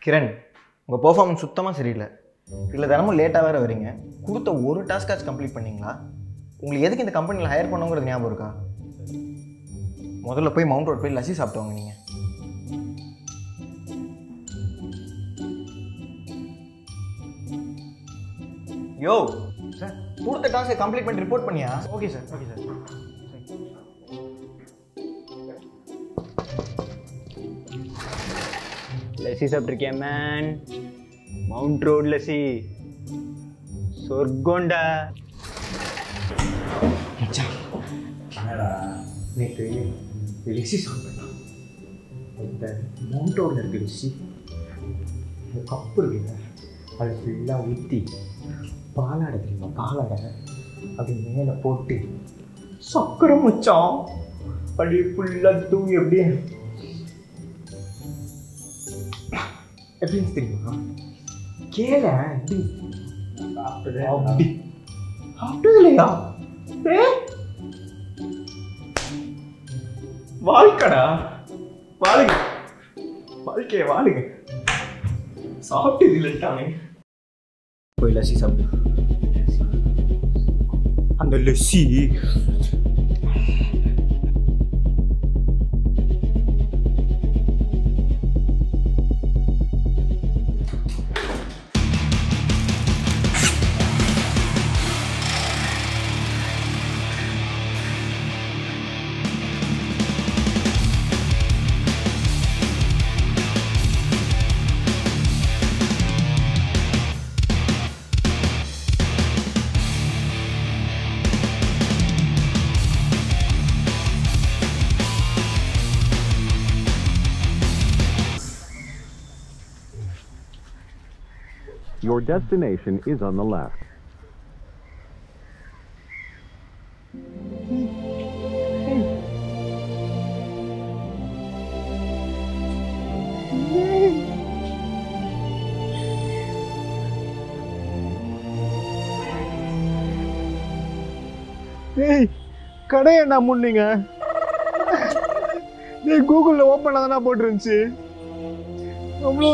கிரண், உங்கள் பெர்ஃபார்மன்ஸ் சுத்தமாக சரியில்லை. இல்லை தினமும் லேட்டாக வேறு வரீங்க. கொடுத்த ஒரு டாஸ்காச்சும் கம்ப்ளீட் பண்ணிங்களா? உங்களுக்கு எதுக்கு இந்த கம்பெனியில் ஹையர் பண்ணுங்கிறது ஞாபகம் இருக்கா? முதல்ல போய் மவுண்ட் ரோட் போய் லஸ்ஸி சாப்பிட்டு வாங்க. நீங்கள் யோ சார், கொடுத்த டாஸ்க்கை கம்ப்ளீட் பண்ணி ரிப்போர்ட் பண்ணியா? Okay sir, okay sir. Lassi சாப்பிட்ருக்கேன் மேன். மவுண்ட் ரோட் லஸ்ஸி சொர்க்கோண்டா. நேற்று லஸ்ஸி சாப்பிட்டேன். இந்த மவுண்ட் ரோடில் இருக்க லஸ்ஸி கப்பு இருக்குங்க, அது ஃபுல்லாக ஊற்றி பாலாடை தெரியுமா, பாலாடை அப்படி மேலே போட்டு சக்கரை மச்சான் அப்படியே ஃபுல்லாக தூங்கி அப்படியே எப்படின்னு தெரியுமா? கேள அப்படி அப்படி சாப்பிட்டது இல்லையா? வாழ்க்கடா, வாழுங்க வாழ்க்கைய வாழுங்க. சாப்பிட்டது இல்லைட்டானே. போய் லஸ்ஸி சாப்பிடு. அந்த lassi Your destination is on the left. ஏய், கடையை என்ன முன்னீங்க? கூகுளில் ஓப்பன் தானே போட்டுருந்துச்சு. அவ்வளோ